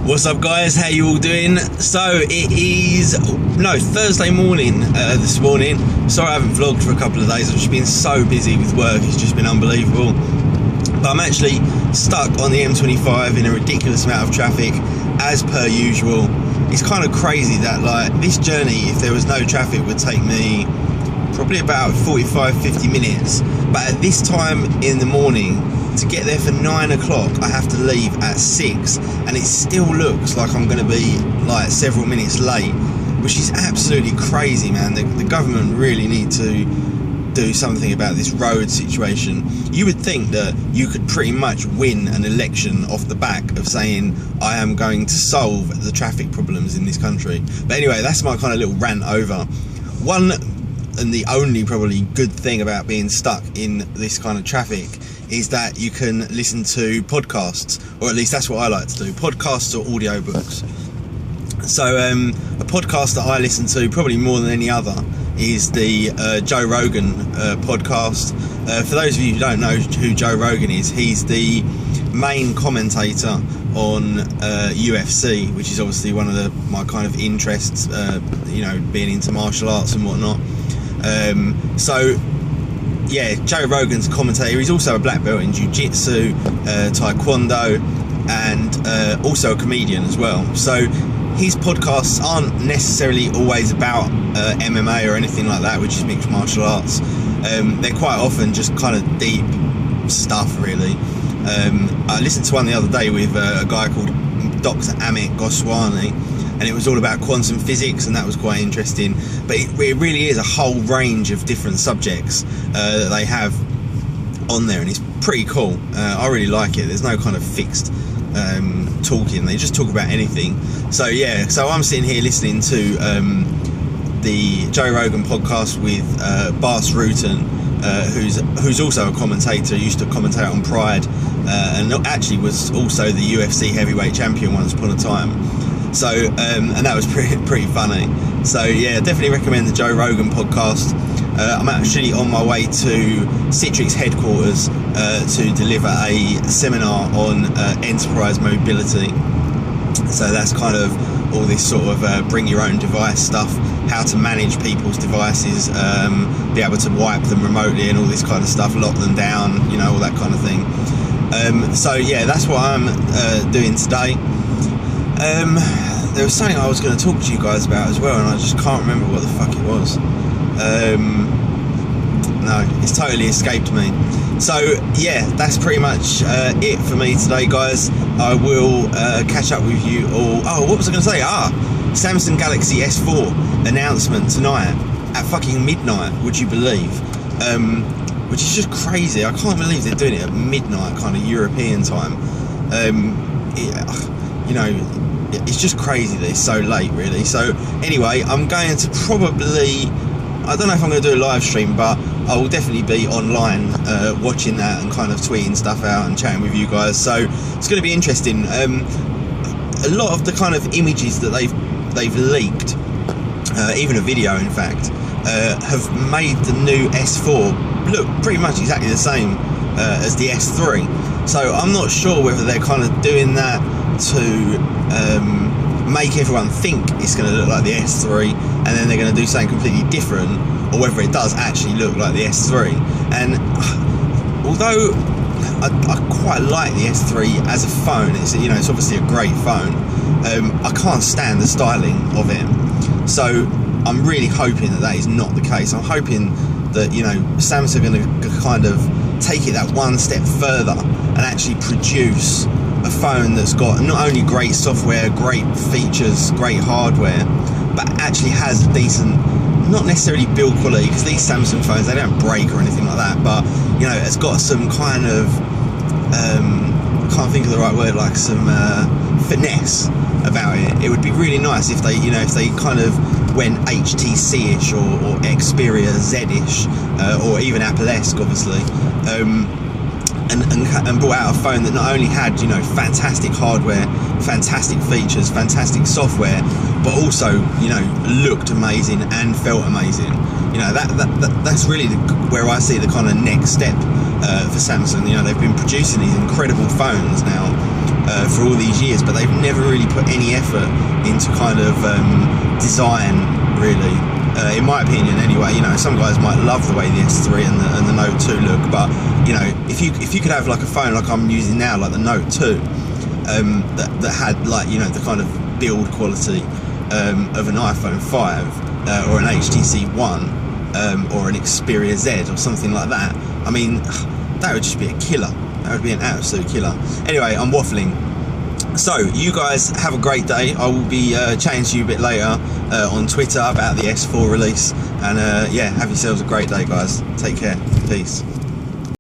What's up, guys? How you all doing? So it is Thursday morning this morning. Sorry I haven't vlogged for a couple of days. I've just been so busy with work, it's just been unbelievable. But I'm actually stuck on the M25 in a ridiculous amount of traffic as per usual. It's kind of crazy that this journey, if there was no traffic, would take me probably about 45-50 minutes, but at this time in the morning, to get there for 9 o'clock, I have to leave at 6, and it still looks like I'm going to be several minutes late, which is absolutely crazy, man. The government really need to do something about this road situation. You would think that you could pretty much win an election off the back of saying, I am going to solve the traffic problems in this country. But anyway, that's my kind of little rant over. One and the only probably good thing about being stuck in this kind of traffic is that you can listen to podcasts, or at least that's what I like to do, podcasts or audiobooks. So a podcast that I listen to probably more than any other is the Joe Rogan podcast. For those of you who don't know who Joe Rogan is, he's the main commentator on UFC, which is obviously one of my kind of interests, being into martial arts and whatnot. Joe Rogan's a commentator. He's also a black belt in jiu-jitsu, taekwondo, and also a comedian as well. So his podcasts aren't necessarily always about MMA or anything like that, which is mixed martial arts. They're quite often just kind of deep stuff, really. I listened to one the other day with a guy called Dr. Amit Goswami, and it was all about quantum physics, and that was quite interesting. But it really is a whole range of different subjects that they have on there, and it's pretty cool. I really like it. There's no kind of fixed talking. They just talk about anything. So I'm sitting here listening to the Joe Rogan podcast with Bas Rutten, who's also a commentator. He used to commentate on Pride, and actually was also the UFC heavyweight champion once upon a time. So and that was pretty funny. So yeah, definitely recommend the Joe Rogan podcast. I'm actually on my way to Citrix headquarters to deliver a seminar on enterprise mobility. So that's kind of all this sort of bring your own device stuff, how to manage people's devices, be able to wipe them remotely and all this kind of stuff, lock them down, all that kind of thing. That's what I'm doing today. There was something I was going to talk to you guys about as well, and I just can't remember what the fuck it was. No, it's totally escaped me. So yeah, that's pretty much it for me today, guys. I will catch up with you all. Oh, what was I going to say? Samsung Galaxy S4 announcement tonight at fucking midnight, would you believe? Which is just crazy. I can't believe they're doing it at midnight, kind of European time. It's just crazy that it's so late, really. So anyway, I'm going to probably, I don't know if I'm going to do a live stream, but I will definitely be online watching that and kind of tweeting stuff out and chatting with you guys. So it's going to be interesting. A lot of the kind of images that they've leaked, even a video in fact, have made the new S4 look pretty much exactly the same as the S3. So I'm not sure whether they're kind of doing that to make everyone think it's going to look like the S3, and then they're going to do something completely different, or whether it does actually look like the S3. And although I quite like the S3 as a phone, it's obviously a great phone, I can't stand the styling of it. So I'm really hoping that is not the case. I'm hoping that Samsung are going to kind of take it that one step further and actually produce a phone that's got not only great software, great features, great hardware, but actually has a decent, not necessarily build quality, because these Samsung phones, they don't break or anything like that, but it's got some kind of I can't think of the right word, like some finesse about it. It would be really nice if they kind of went HTC-ish or Xperia Z-ish, or even Apple-esque, obviously, and brought out a phone that not only had fantastic hardware, fantastic features, fantastic software, but also looked amazing and felt amazing. That's really where I see the kind of next step for Samsung. They've been producing these incredible phones now for all these years, but they've never really put any effort into kind of design, really. In my opinion, anyway. You know, some guys might love the way the S3 and the Note 2 look, but you know, if you could have like a phone like I'm using now, like the Note 2, that had, like, you know, the kind of build quality of an iPhone 5 or an HTC One or an Xperia Z or something like that. I mean, that would just be a killer. That would be an absolute killer. Anyway, I'm waffling. So, you guys have a great day. I will be chatting to you a bit later on Twitter about the S4 release. And yeah, have yourselves a great day, guys. Take care. Peace.